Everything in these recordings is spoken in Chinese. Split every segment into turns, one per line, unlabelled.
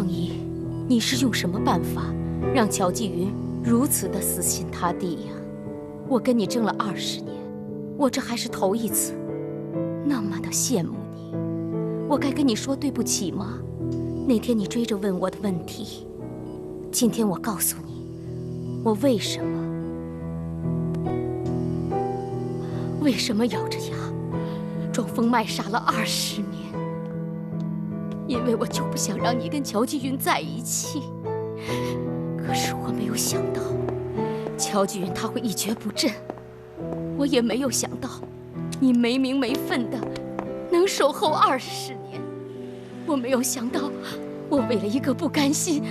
凤仪，你是用什么办法让乔继云如此的死心塌地呀？我跟你争了20年，我这还是头一次，那么的羡慕你，我该跟你说对不起吗？那天你追着问我的问题，今天我告诉你，我为什么咬着牙装疯卖傻了20年？因为我就不想让你跟乔继云在一起。可是我没有想到，乔继云他会一蹶不振。我也没有想到，你没名没分的能守候20年。我没有想到，我为了一个不甘心，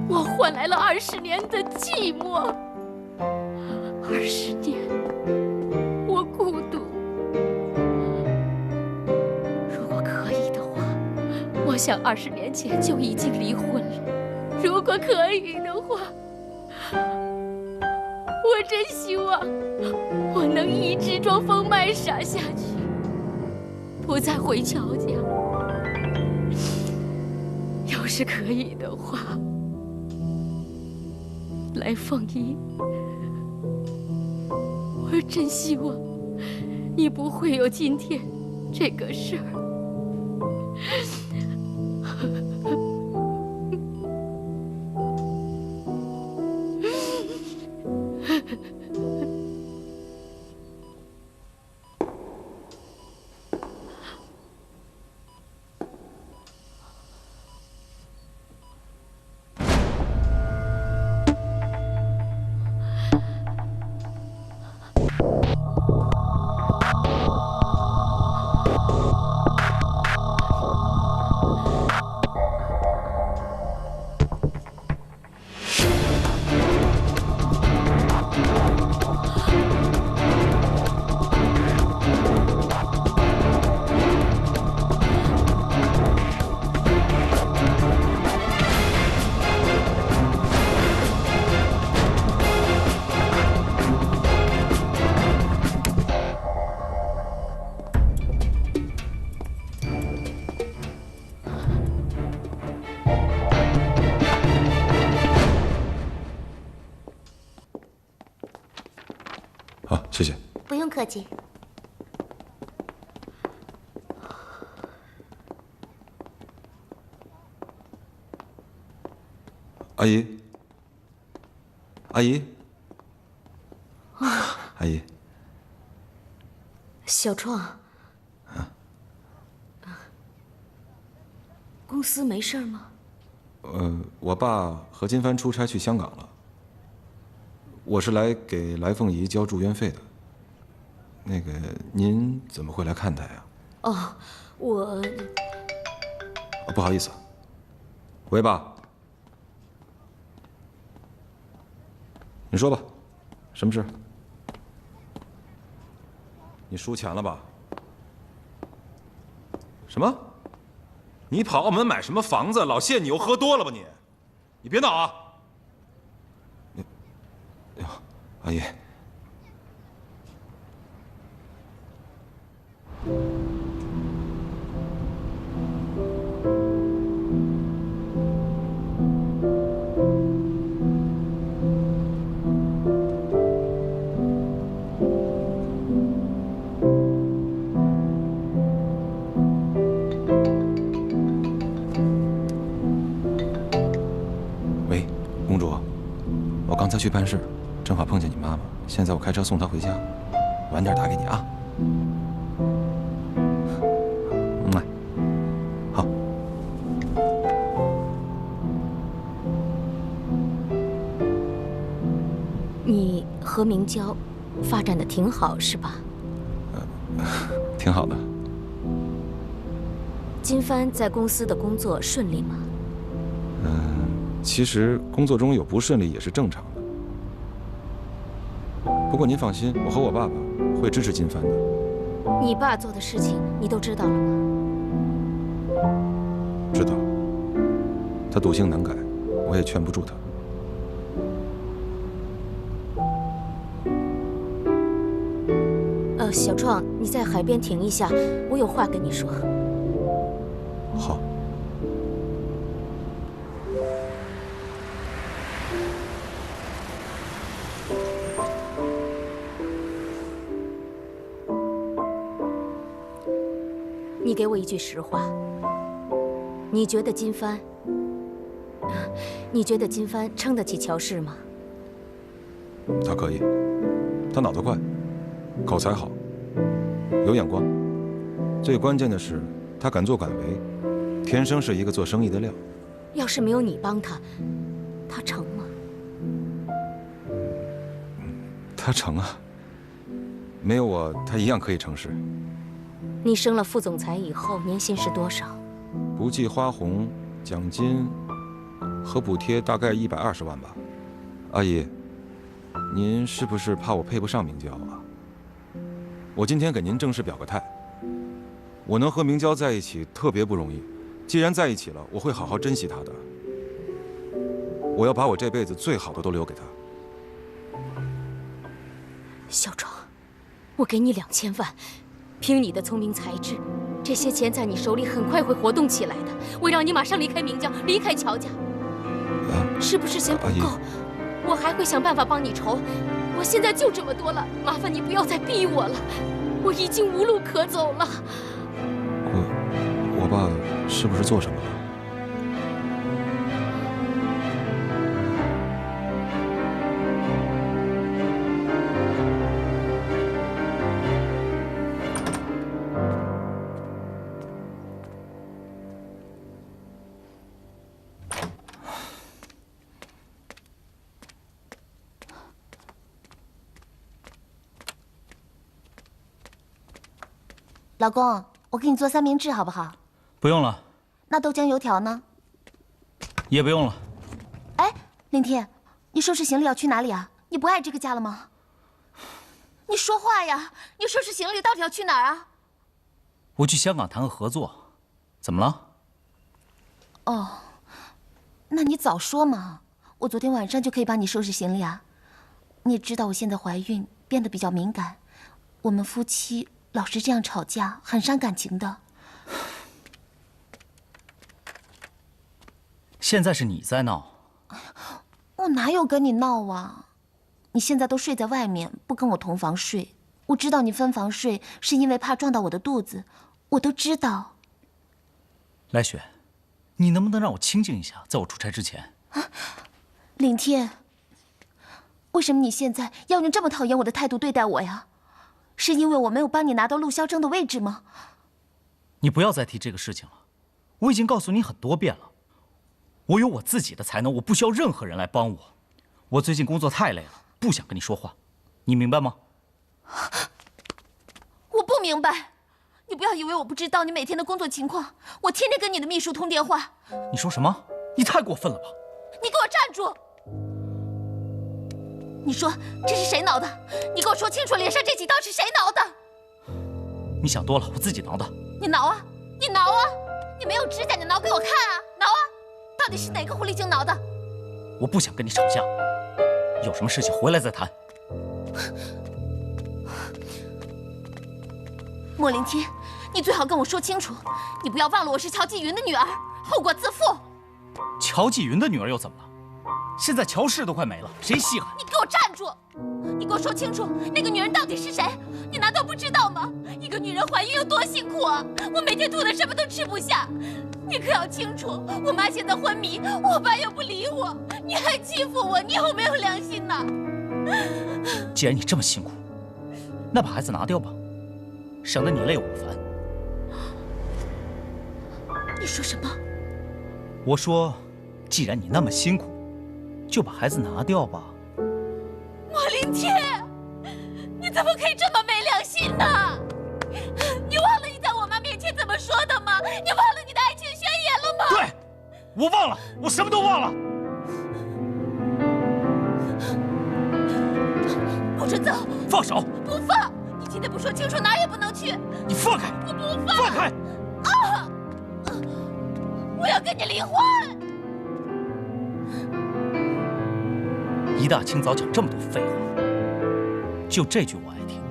我换来了20年的寂寞。20年，我孤独。如果可以的话，我想20年前就已经离婚了。如果可以的话，我真希望我能一直装疯卖傻下去，不再回乔家。要是可以的话，来凤仪，我真希望你不会有今天这个事儿。
好，谢谢。
不用客气。
阿姨，阿姨，阿姨，
小创，公司没事吗？
我爸和金帆出差去香港了，我是来给来凤仪交住院费的。那个，您怎么会来看他呀？
哦，我……
不好意思。喂，爸。你说吧，什么事？你输钱了吧？什么？你跑澳门买什么房子？老谢，你又喝多了吧你？你别闹啊！哟，阿姨。我刚才去办事，正好碰见你妈妈。现在我开车送她回家，晚点打给你啊。好。
你和明娇发展的挺好，是吧？
挺好的。
金帆在公司的工作顺利吗？
其实工作中有不顺利也是正常的。不过您放心，我和我爸爸会支持金帆的。
你爸做的事情你都知道了吗？
知道。他赌性难改，我也劝不住他。
小创，你在海边停一下，我有话跟你说。
好。
你给我一句实话，你觉得金帆撑得起乔氏吗？
他可以，他脑子快，口才好，有眼光，最关键的是他敢作敢为，天生是一个做生意的料。
要是没有你帮他，他成吗？
他成啊，没有我，他一样可以成事。
你升了副总裁以后，年薪是多少？
不计花红、奖金和补贴，大概120万吧。阿姨，您是不是怕我配不上明娇啊？我今天给您正式表个态，我能和明娇在一起特别不容易，既然在一起了，我会好好珍惜她的。我要把我这辈子最好的都留给她。
小庄，我给你2000万，凭你的聪明才智，这些钱在你手里很快会活动起来的。我让你马上离开明娇，离开乔家，是不是嫌不够？我还会想办法帮你筹。我现在就这么多了，麻烦你不要再逼我了，我已经无路可走了。
我爸是不是做什么了？
老公，我给你做三明治好不好？
不用了。
那豆浆油条呢？
也不用了。
哎，林天，你收拾行李要去哪里啊？你不爱这个家了吗？你说话呀！你收拾行李到底要去哪儿啊？
我去香港谈个合作，怎么了？
哦，那你早说嘛！我昨天晚上就可以帮你收拾行李啊。你也知道我现在怀孕，变得比较敏感，我们夫妻老是这样吵架，很伤感情的。
现在是你在闹，
我哪有跟你闹啊？你现在都睡在外面，不跟我同房睡。我知道你分房睡是因为怕撞到我的肚子，我都知道。
来雪，你能不能让我清静一下，在我出差之前？
林天，为什么你现在要用这么讨厌我的态度对待我呀？是因为我没有帮你拿到陆霄征的位置吗？
你不要再提这个事情了，我已经告诉你很多遍了，我有我自己的才能，我不需要任何人来帮我。我最近工作太累了，不想跟你说话，你明白吗？
我不明白，你不要以为我不知道你每天的工作情况，我天天跟你的秘书通电话。
你说什么？你太过分了吧！
你给我站住！你说这是谁挠的？你给我说清楚，脸上这几刀是谁挠的？
你想多了，我自己挠的。
你挠啊，你挠啊！你没有指甲，你挠给我看啊！挠啊！到底是哪个狐狸精挠的？
我不想跟你吵架，有什么事情回来再谈。
莫林天，你最好跟我说清楚，你不要忘了我是乔继云的女儿，后果自负。
乔继云的女儿又怎么了？现在乔氏都快没了，谁稀罕？
你给我站住！你给我说清楚，那个女人到底是谁？你难道不知道吗？一个女人怀孕有多辛苦啊！我每天吐的什么都吃不下。你可要清楚，我妈现在昏迷，我爸又不理我，你还欺负我，你有没有良心呐？
既然你这么辛苦，那把孩子拿掉吧，省得你累我烦。
你说什么？
我说，既然你那么辛苦，就把孩子拿掉吧。
莫林天，你怎么可以这么没良心呢？你忘了你在我妈面前怎么说的吗？你忘了你的爱情宣言了吗？
对，我忘了，我什么都忘了。
不准走！
放手！
不放！你今天不说清楚，哪儿也不能去！
你放开！
我不放！
放开！
啊！我要跟你离婚！
一大清早讲这么多废话，就这句我爱听。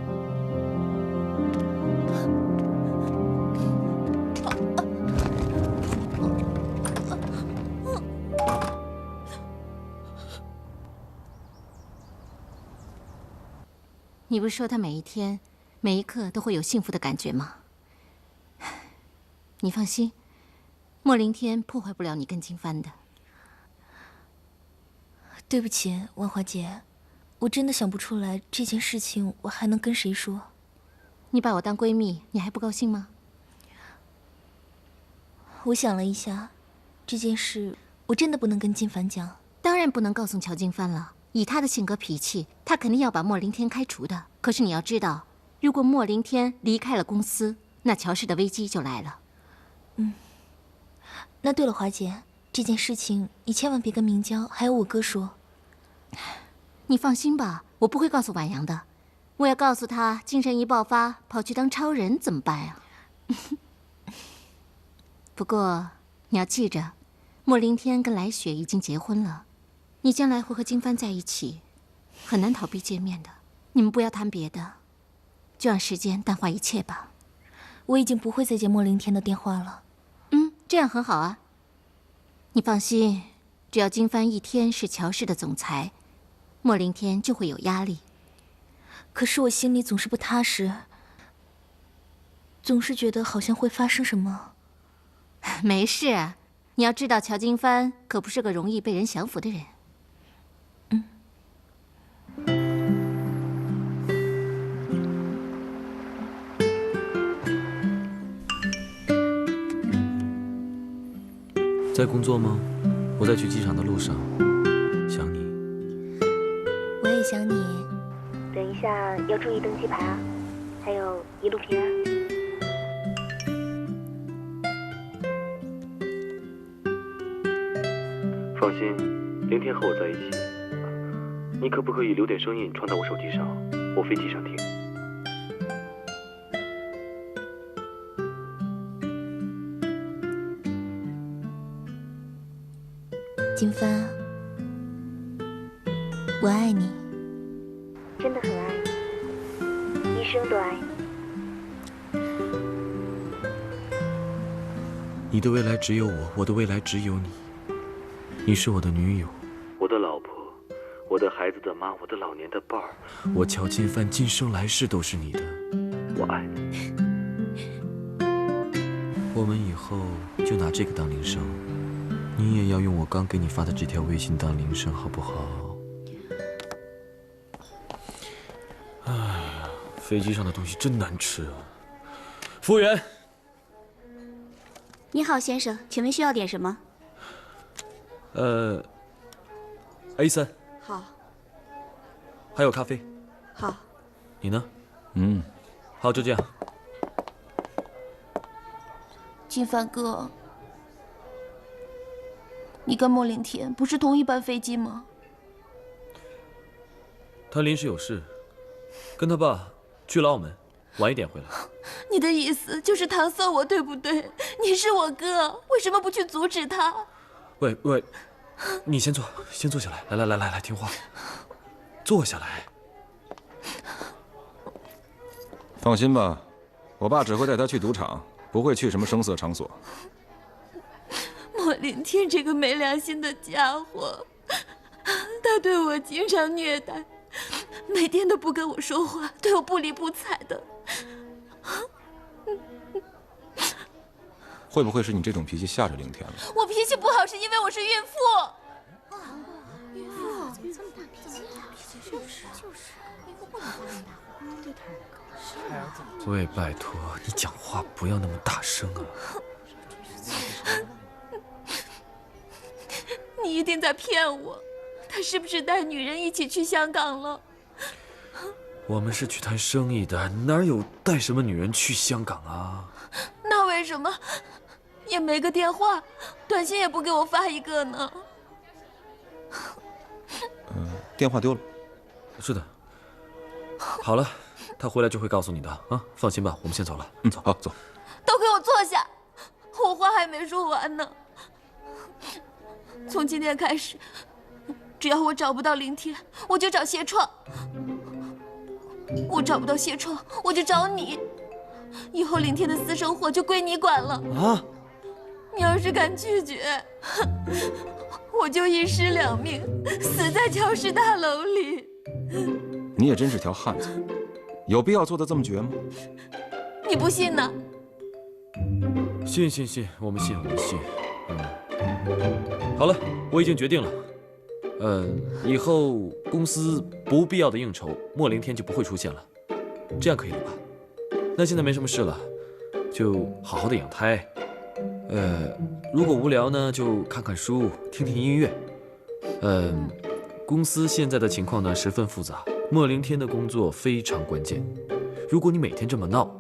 你不是说他每一天、每一刻都会有幸福的感觉吗？你放心，莫凌天破坏不了你跟金帆的。
对不起，万华姐，我真的想不出来这件事情我还能跟谁说。
你把我当闺蜜，你还不高兴吗？
我想了一下，这件事我真的不能跟金帆讲。
当然不能告诉乔金帆了。以他的性格脾气，他肯定要把莫凌天开除的。可是你要知道，如果莫凌天离开了公司，那乔氏的危机就来了。
那对了，华姐，这件事情你千万别跟明娇还有我哥说。
你放心吧，我不会告诉婉阳的。我要告诉他，精神一爆发，跑去当超人怎么办啊？不过你要记着，莫凌天跟来雪已经结婚了，你将来会和金帆在一起，很难逃避见面的。你们不要谈别的，就让时间淡化一切吧。
我已经不会再接莫凌天的电话了。
这样很好啊。你放心，只要金帆一天是乔氏的总裁，莫凌天就会有压力。
可是我心里总是不踏实，总是觉得好像会发生什么。
没事啊，你要知道，乔金帆可不是个容易被人降服的人。
在工作吗？我在去机场的路上，想你。
我也想你。
等一下要注意登机牌啊，还有一路平安。
放心，凌天和我在一起。你可不可以留点声音传到我手机上？我飞机上听。
金帆，我爱你，
真的很爱你，一生都爱你。
你的未来只有我，我的未来只有你。你是我的女友，我的老婆，我的孩子的妈，我的老年的伴儿。我乔金帆今生来世都是你的，我爱你。我们以后就拿这个当铃声。你也要用我刚给你发的这条微信当铃声，好不好？哎呀，飞机上的东西真难吃啊！服务员，
你好，先生，请问需要点什么
？A3。
好。
还有咖啡。
好。
你呢？好，就这样。
金帆哥。你跟莫凌天不是同一班飞机吗？
他临时有事，跟他爸去了澳门，晚一点回来。
你的意思就是搪塞我，对不对？你是我哥，为什么不去阻止他？
喂，你先坐下来，来，听话，坐下来。
放心吧，我爸只会带他去赌场，不会去什么声色场所。
莫凌天这个没良心的家伙，他对我经常虐待，每天都不跟我说话，对我不理不睬的。
会不会是你这种脾气吓着凌天了？
我脾气不好是因为我是孕妇。
孕妇怎么这么大脾气啊？就是，孕妇不能发那么大话。对他。
喂，拜托你讲话不要那么大声啊！
你一定在骗我，他是不是带女人一起去香港了？
我们是去谈生意的，哪有带什么女人去香港啊？
那为什么也没个电话，短信也不给我发一个呢？
电话丢了。
是的。好了，他回来就会告诉你的啊，放心吧，我们先走了。走，好，走。
都给我坐下，我话还没说完呢。从今天开始，只要我找不到凌天，我就找谢创；我找不到谢创，我就找你。以后凌天的私生活就归你管了。
啊！
你要是敢拒绝，我就一尸两命，死在乔氏大楼里。
你也真是条汉子，有必要做得这么绝吗？
你不信呢？
信，我们信。好了，我已经决定了。以后公司不必要的应酬，莫凌天就不会出现了，这样可以了吧？那现在没什么事了，就好好的养胎。如果无聊呢，就看看书，听听音乐。公司现在的情况呢十分复杂，莫凌天的工作非常关键。如果你每天这么闹，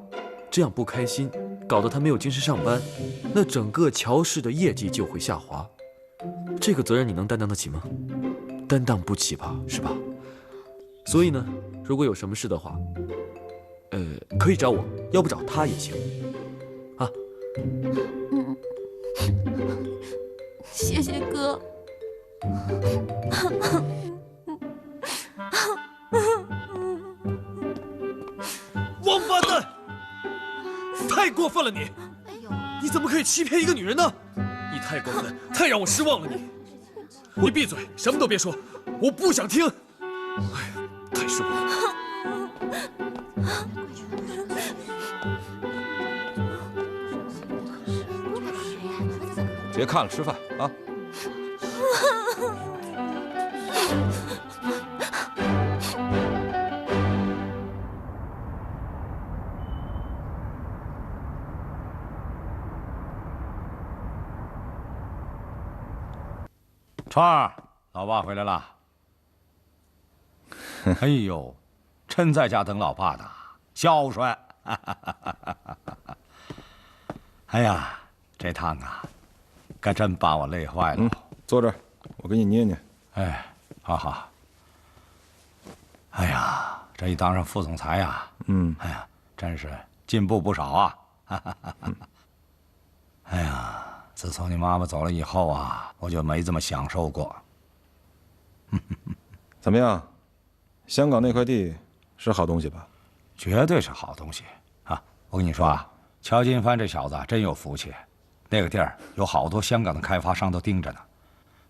这样不开心，搞得他没有精神上班，那整个乔氏的业绩就会下滑。这个责任你能担当得起吗？担当不起吧，是吧？所以呢，如果有什么事的话，可以找我，要不找他也行。啊。
谢谢哥。
王八蛋！太过分了你！你怎么可以欺骗一个女人呢？你太过分，太让我失望了你！你闭嘴，什么都别说，我不想听。哎呀，太失望了。
别看了，吃饭啊！
川儿，老爸回来了。哎呦，真在家等老爸的，孝顺。哎呀，这趟啊，可真把我累坏了。
坐这儿，我给你捏捏。
哎，好好。哎呀，这一当上副总裁呀，哎呀，真是进步不少啊。哎呀。自从你妈妈走了以后啊，我就没这么享受过。
怎么样？香港那块地是好东西吧？
绝对是好东西啊！我跟你说啊，乔金帆这小子真有福气。那个地儿有好多香港的开发商都盯着呢，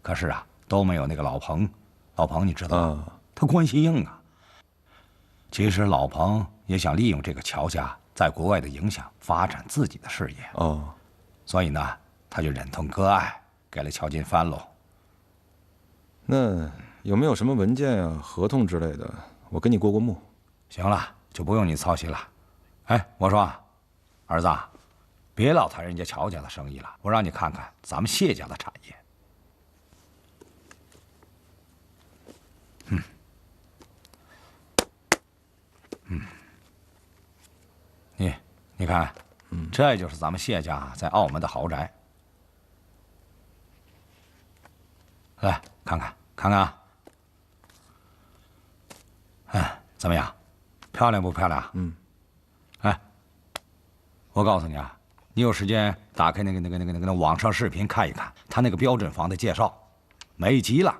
可是啊，都没有那个老彭。老彭你知道吗？他关系硬啊。其实老彭也想利用这个乔家在国外的影响，发展自己的事业。
哦，
所以呢。他就忍痛割爱，给了乔金帆喽。
那有没有什么文件啊、合同之类的？我跟你过目。
行了，就不用你操心了。哎，我说，儿子，别老谈人家乔家的生意了，我让你看看咱们谢家的产业。你看，这就是咱们谢家在澳门的豪宅。来看看啊！哎，怎么样？漂亮不漂亮？哎，我告诉你啊，你有时间打开那个网上视频看一看，他那个标准房的介绍，美极了。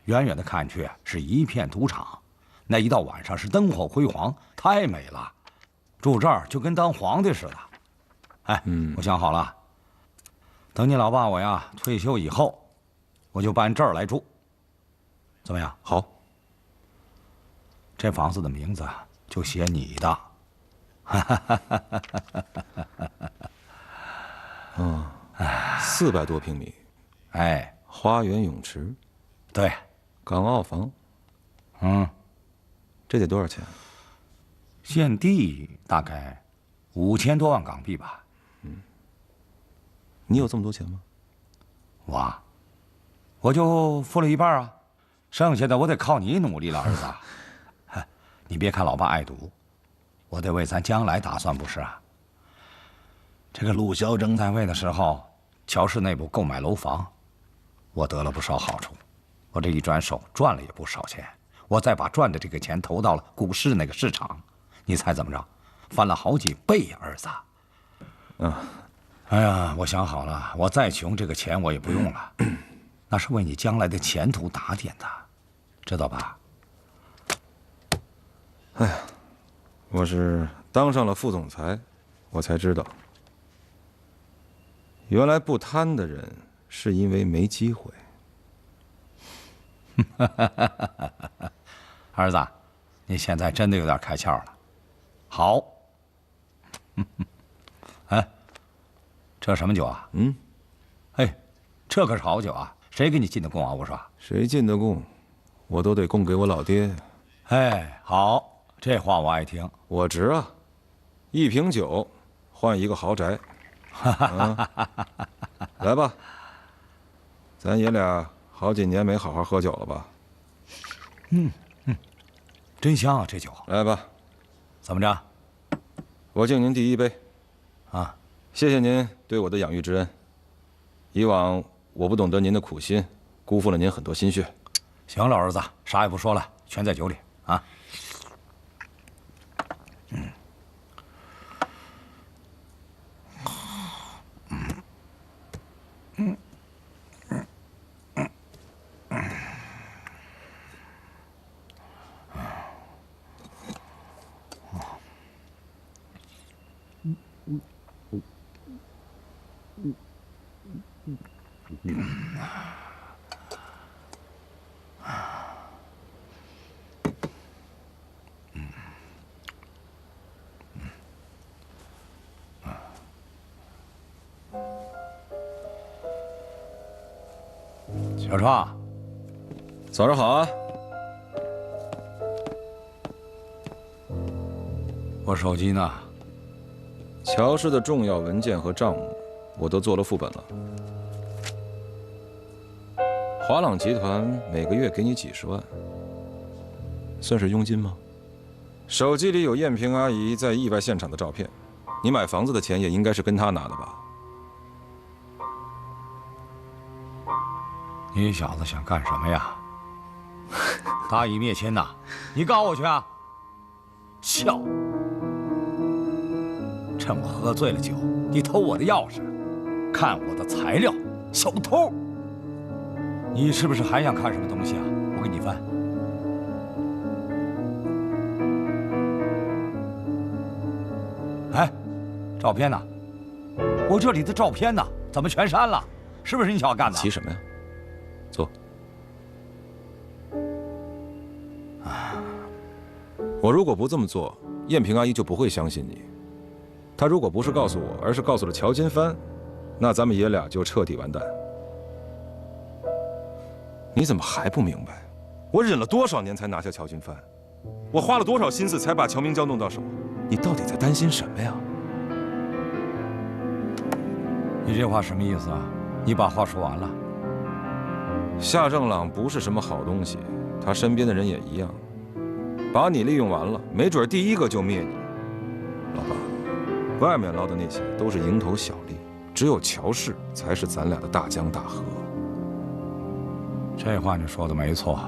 远远的看去是一片赌场，那一到晚上是灯火辉煌，太美了。住这儿就跟当皇帝似的。哎，我想好了，等你老爸我呀退休以后。我就搬这儿来住，怎么样？
好。
这房子的名字就写你的。
400多平米，
哎，
花园泳池，
对，
港澳房，这得多少钱？
现地大概5000多万港币吧。
你有这么多钱吗？
我就付了一半啊，剩下的我得靠你努力了，儿子。你别看老爸爱赌，我得为咱将来打算，不是啊？这个陆萧征在位的时候，乔氏内部购买楼房，我得了不少好处。我这一转手赚了也不少钱，我再把赚的这个钱投到了股市那个市场，你猜怎么着？翻了好几倍呀，儿子。哎呀，我想好了，我再穷，这个钱我也不用了。那是为你将来的前途打点的，知道吧？
哎呀，我是当上了副总裁，我才知道，原来不贪的人是因为没机会。
儿子，你现在真的有点开窍了。好，哎，这什么酒啊？
嗯，
哎，这可是好酒啊！谁给你进的贡啊？我说，
谁进的贡，我都得供给我老爹。
哎，好，这话我爱听。
我值啊，1瓶酒换一个豪宅。来吧，咱爷俩好几年没好好喝酒了吧？
真香啊，这酒。
来吧，
怎么着？
我敬您第一杯。
啊，
谢谢您对我的养育之恩。以往我不懂得您的苦心，辜负了您很多心血。
行了，儿子，啥也不说了，全在酒里啊。小创，
早上好啊！
我手机呢？
乔氏的重要文件和账目，我都做了副本了。华朗集团每个月给你几十万，算是佣金吗？手机里有艳萍阿姨在意外现场的照片，你买房子的钱也应该是跟她拿的吧？
你小子想干什么呀？大义灭亲呐！你告我去啊！笑！趁我喝醉了酒，你偷我的钥匙，看我的材料，小偷！你是不是还想看什么东西啊？我给你翻。哎，照片呢？我这里的照片呢？怎么全删了？是不是你小子干的？
急什么呀？坐。我如果不这么做，艳萍阿姨就不会相信你。她如果不是告诉我，而是告诉了乔金帆，那咱们爷俩就彻底完蛋。你怎么还不明白？我忍了多少年才拿下乔金帆，我花了多少心思才把乔明娇弄到手？你到底在担心什么呀？
你这话什么意思啊？你把话说完了。
夏正朗不是什么好东西，他身边的人也一样，把你利用完了，没准第一个就灭你。老爸，外面捞的那些都是蝇头小利，只有乔氏才是咱俩的大江大河。
这话你说的没错，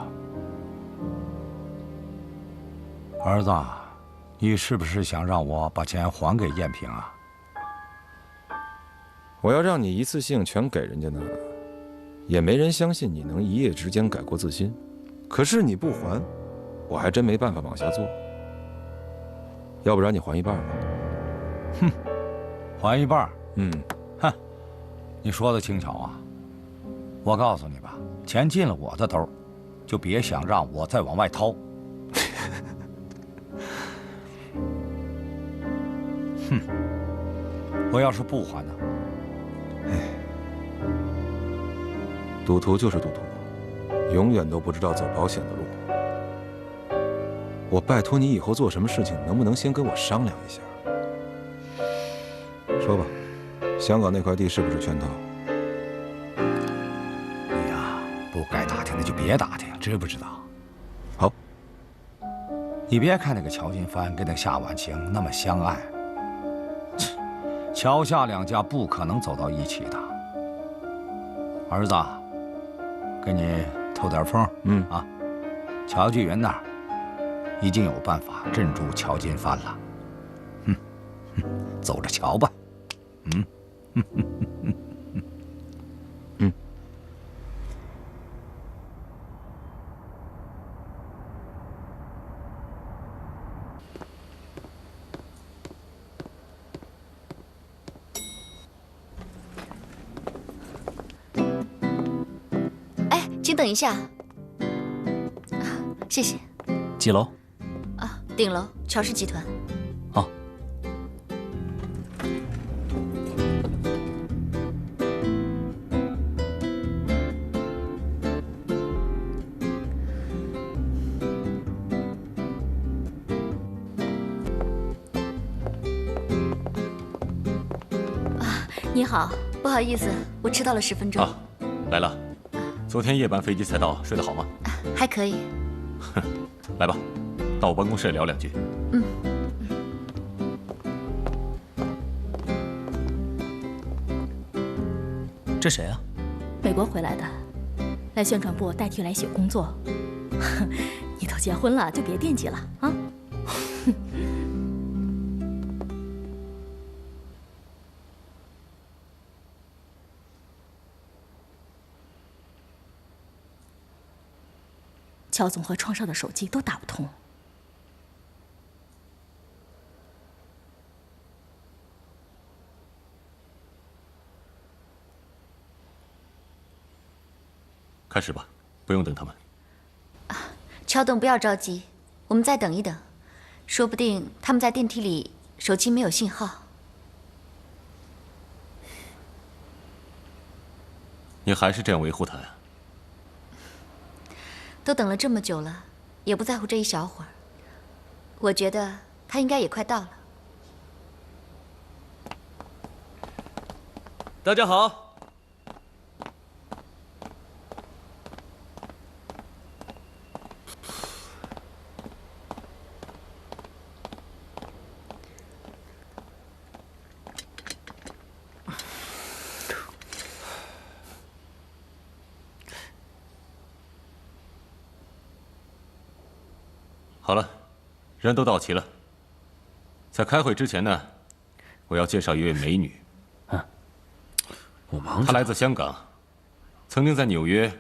儿子，你是不是想让我把钱还给艳萍啊？
我要让你一次性全给人家呢，也没人相信你能一夜之间改过自新。可是你不还，我还真没办法往下做。要不然你还一半吧。
哼，还一半？
哼，
你说的轻巧啊。我告诉你吧，钱进了我的兜，就别想让我再往外掏。哼，我要是不还呢？
赌徒就是赌徒，永远都不知道走保险的路。我拜托你以后做什么事情，能不能先跟我商量一下？说吧，香港那块地是不是圈套？
你呀，不该打听的就别打听，知不知道？
好。
你别看那个乔金帆跟那个夏婉晴那么相爱，乔夏两家不可能走到一起的。儿子，给你透点风。乔巨云那儿已经有办法镇住乔金帆了。走着瞧吧。
哎，请等一下。谢谢。
几楼？
啊，顶楼，乔氏集团。
哦。
你好，不好意思，我迟到了10分钟。
啊，来了。昨天夜班飞机才到，睡得好吗？
还可以。
来吧，到我办公室聊2句。
嗯。
这谁啊？
美国回来的，来宣传部代替来写工作。你都结婚了，就别惦记了啊。乔总和窗上的手机都打不通。
开始吧，不用等他们。
乔董，不要着急，我们再等一等，说不定他们在电梯里，手机没有信号。
你还是这样维护他呀？
都等了这么久了，也不在乎这一小会儿。我觉得他应该也快到了。
大家好。
好了，人都到齐了。在开会之前呢，我要介绍一位美女。
我忙着。
她来自香港，曾经在纽约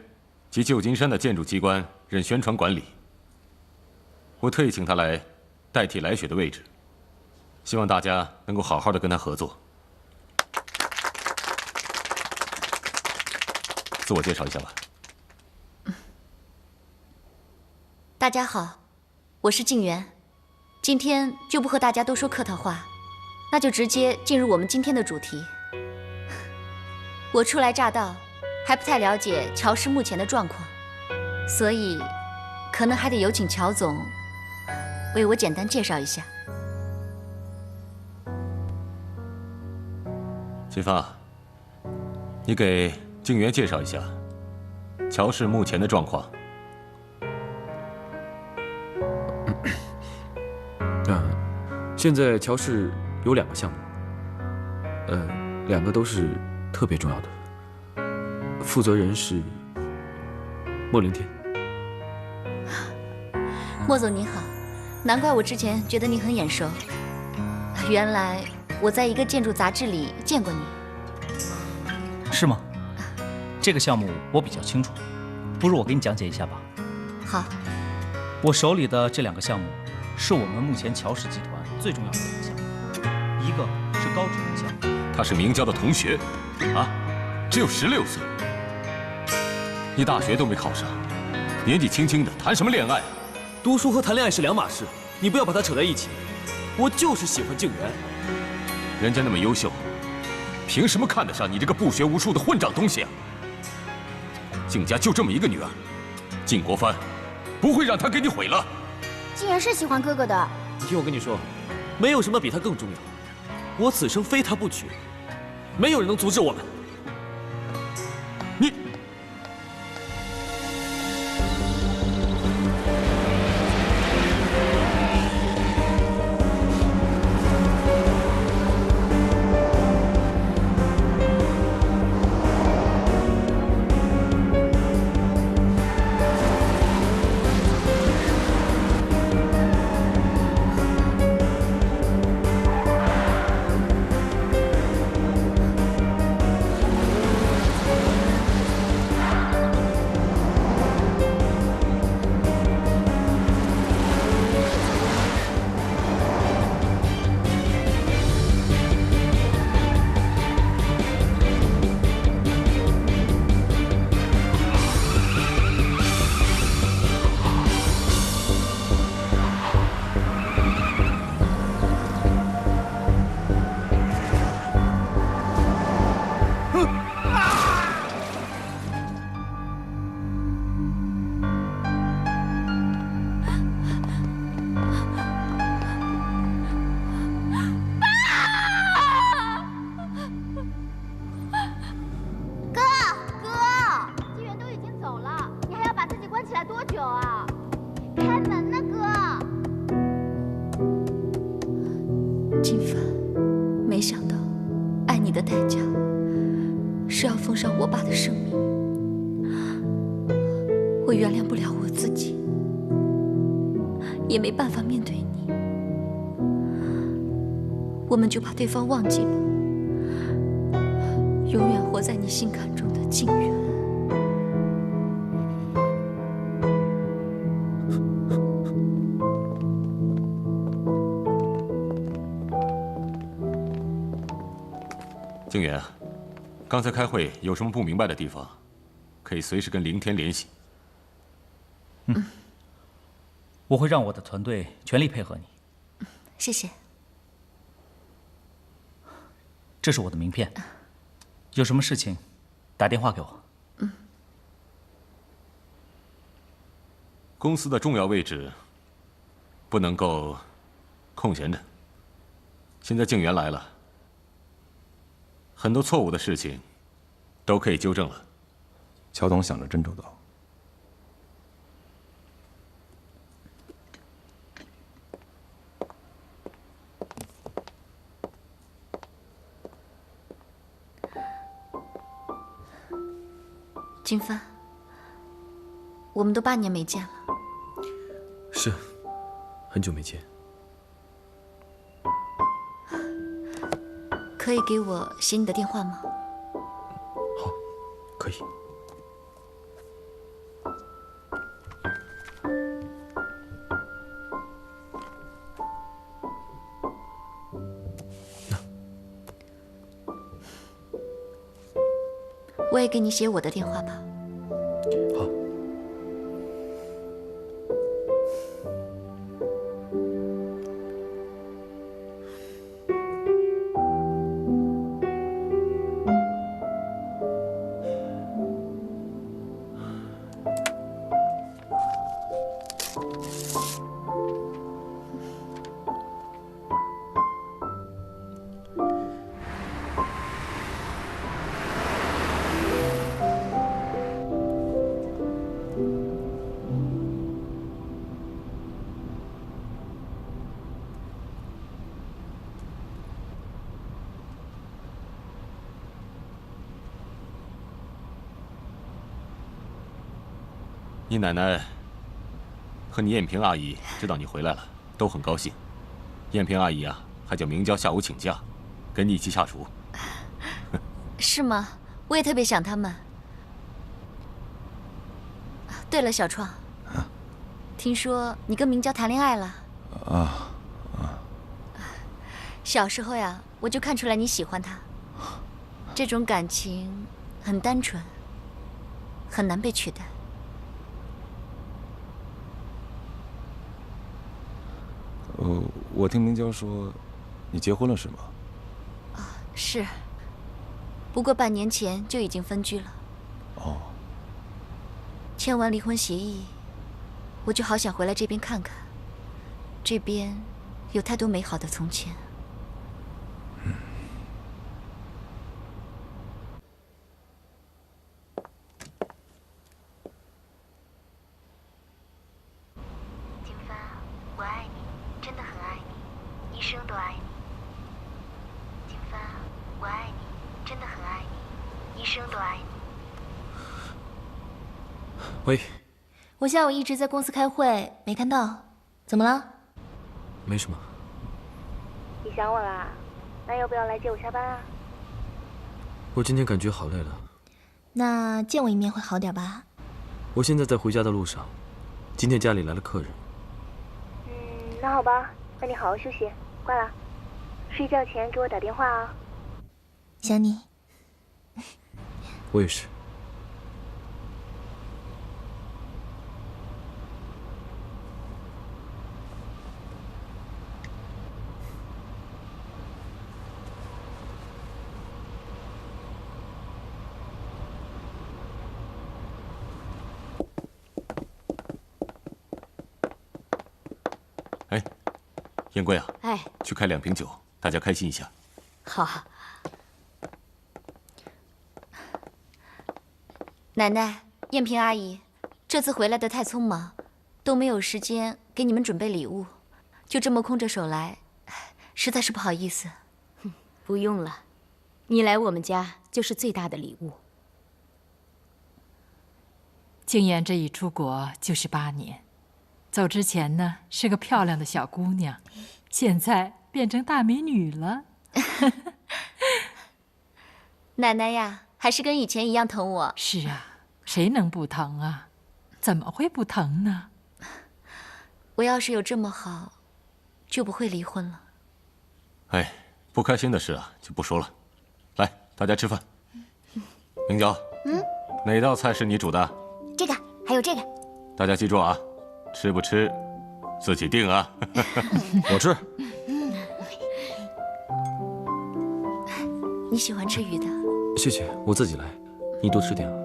及旧金山的建筑机关任宣传管理。我特意请她来代替来雪的位置，希望大家能够好好的跟她合作。自我介绍一下吧。
大家好。我是静媛，今天就不和大家多说客套话，那就直接进入我们今天的主题。我初来乍到，还不太了解乔氏目前的状况，所以可能还得有请乔总为我简单介绍一下。
金发，你给静媛介绍一下乔氏目前的状况。
现在乔氏有2个项目，2个都是特别重要的，负责人是莫凌天。
莫总您好，难怪我之前觉得你很眼熟，原来我在一个建筑杂志里见过你。
是吗？这个项目我比较清楚，不如我给你讲解一下吧。
好。
我手里的这2个项目，是我们目前乔氏集团最重要的2个项目，一个是高职能项目。
他是明娇的同学，啊，只有16岁，你大学都没考上，年纪轻轻的谈什么恋爱？
读书和谈恋爱是2码事，你不要把它扯在一起。我就是喜欢静媛，
人家那么优秀，凭什么看得上你这个不学无术的混账东西啊？静家就这么一个女儿，靳国藩不会让她给你毁了。
静媛是喜欢哥哥的。
你听我跟你说，没有什么比他更重要。我此生非他不娶，没有人能阻止我们。
你。
是要奉上我爸的生命。我原谅不了我自己，也没办法面对你。我们就把对方忘记吧，永远活在你心坎中的静远。
静远，刚才开会有什么不明白的地方，可以随时跟凌天联系。
我会让我的团队全力配合你。
谢谢。
这是我的名片，有什么事情打电话给我。
公司的重要位置不能够空闲着。现在静远来了，很多错误的事情都可以纠正了。
乔董想得真周到。
金帆，我们都8年没见了。
是，很久没见。
可以给我写你的电话吗？
好，可以。
我也给你写我的电话吧。
好。
你奶奶和你燕萍阿姨知道你回来了，都很高兴。燕萍阿姨啊，还叫明娇下午请假，跟你一起下厨。
是吗？我也特别想他们。对了，小创，听说你跟明娇谈恋爱了？小时候呀，我就看出来你喜欢她，这种感情很单纯，很难被取代。
我听明娇说，你结婚了是吗？
是，不过半年前就已经分居了。
哦。
签完离婚协议，我就好想回来这边看看。这边有太多美好的从前。
喂，
我下午一直在公司开会，没看到，怎么了？
没什么。
你想我啦？那要不要来接我下班啊？
我今天感觉好累了。
那见我一面会好点吧？
我现在在回家的路上，今天家里来了客人。
那好吧，那你好好休息，挂了。睡觉前给我打电话啊。
想你。
我也是。
哎，燕贵啊，
哎，
去开2瓶酒，大家开心一下。
好。奶奶、燕萍阿姨，这次回来的太匆忙，都没有时间给你们准备礼物，就这么空着手来，实在是不好意思。不用了，你来我们家就是最大的礼物。
静言这一出国就是8年，走之前呢是个漂亮的小姑娘，现在变成大美女了。
奶奶呀，还是跟以前一样疼我。
是啊，谁能不疼啊？怎么会不疼呢？
我要是有这么好，就不会离婚了。
哎，不开心的事啊，就不说了。来，大家吃饭。明娇，哪道菜是你煮的？
这个，还有这个。
大家记住啊，吃不吃自己定啊。
我吃。
你喜欢吃鱼的？
谢谢，我自己来。你多吃点啊。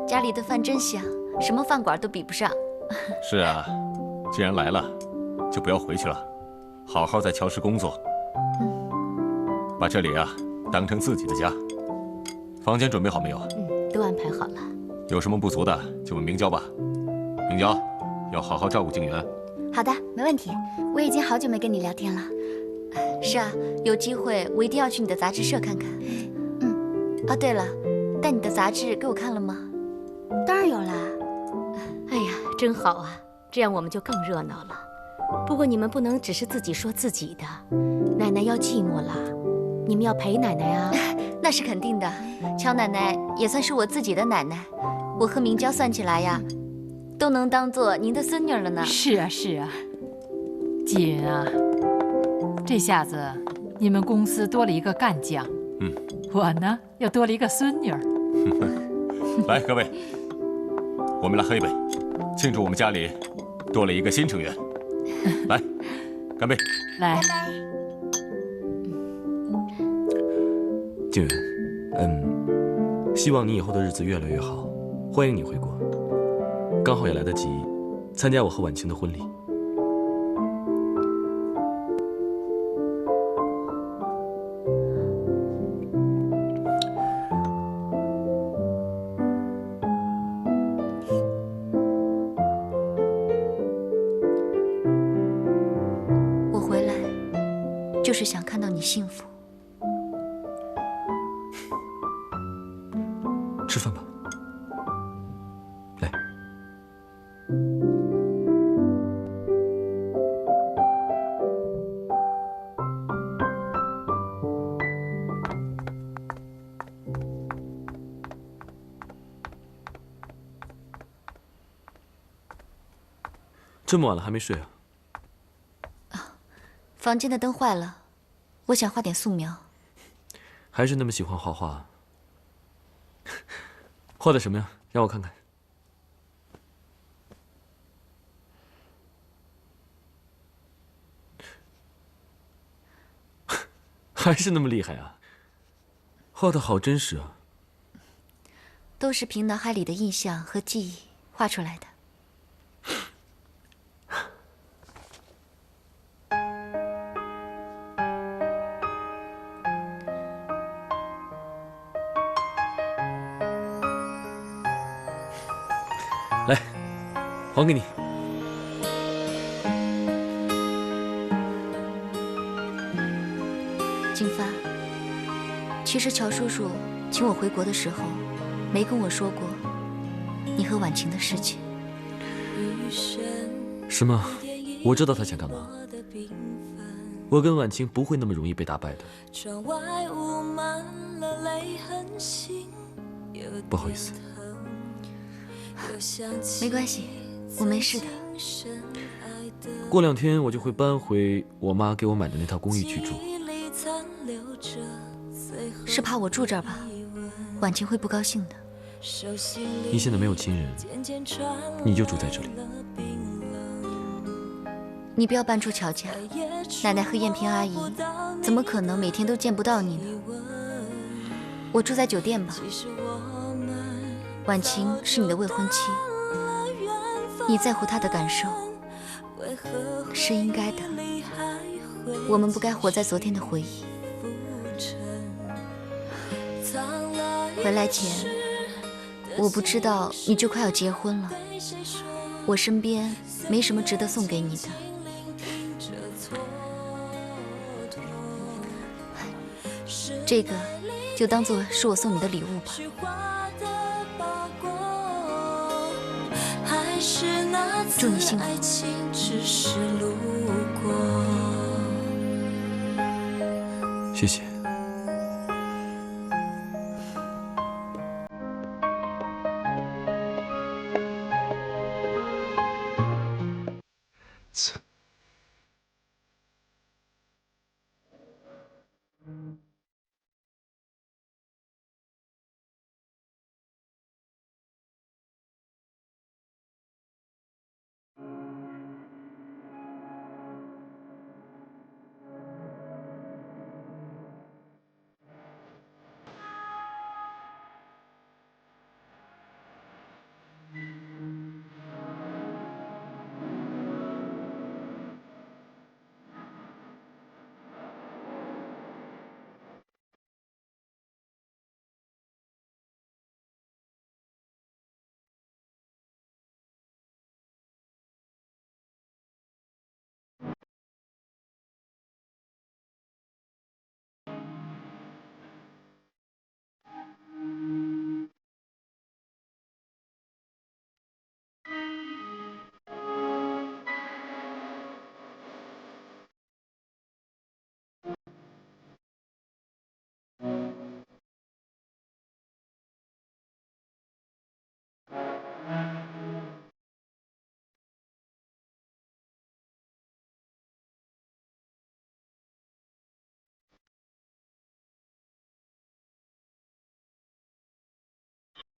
家里的饭真香，什么饭馆都比不上。
是啊，既然来了，就不要回去了，好好在乔氏工作。把这里啊当成自己的家。房间准备好没有？
都安排好了。
有什么不足的就问明娇吧。明娇，要好好照顾静媛。
好的，没问题。我已经好久没跟你聊天了。是啊，有机会我一定要去你的杂志社看看。啊，对了，带你的杂志给我看了吗？
当然有啦。哎呀，真好啊，这样我们就更热闹了。不过你们不能只是自己说自己的，奶奶要寂寞了，你们要陪奶奶啊。
那是肯定的，乔奶奶也算是我自己的奶奶，我和明娇算起来呀，都能当做您的孙女了呢。
是啊，是啊，锦啊，这下子你们公司多了一个干将，我呢又多了一个孙女儿。
来，各位，我们来喝一杯，庆祝我们家里多了一个新成员。来，干杯！
来，
静媛，希望你以后的日子越来越好。欢迎你回国，刚好也来得及参加我和婉晴的婚礼。
我回来就是想看到你幸福。
吃饭吧。来。这么晚了还没睡啊？
房间的灯坏了，我想画点素描。
还是那么喜欢画画。画的什么呀？让我看看。还是那么厉害啊！画的好真实啊！
都是凭脑海里的印象和记忆画出来的。
来，还给你。
金发，其实乔叔叔请我回国的时候，没跟我说过你和婉晴的事情。
是吗？我知道他想干嘛。我跟婉晴不会那么容易被打败的。不好意思。
没关系，我没事的。
过2天我就会搬回我妈给我买的那套公寓去住。
是怕我住这儿吧？婉晴会不高兴的。
你现在没有亲人，你就住在这里。
你不要搬出乔家，奶奶和燕萍阿姨怎么可能每天都见不到你呢？我住在酒店吧。婉晴是你的未婚妻，你在乎她的感受是应该的。我们不该活在昨天的回忆。回来前，我不知道你就快要结婚了，我身边没什么值得送给你的。
这个就当做是我送你的礼物吧。祝你幸福。
谢谢。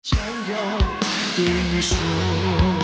想要对你说。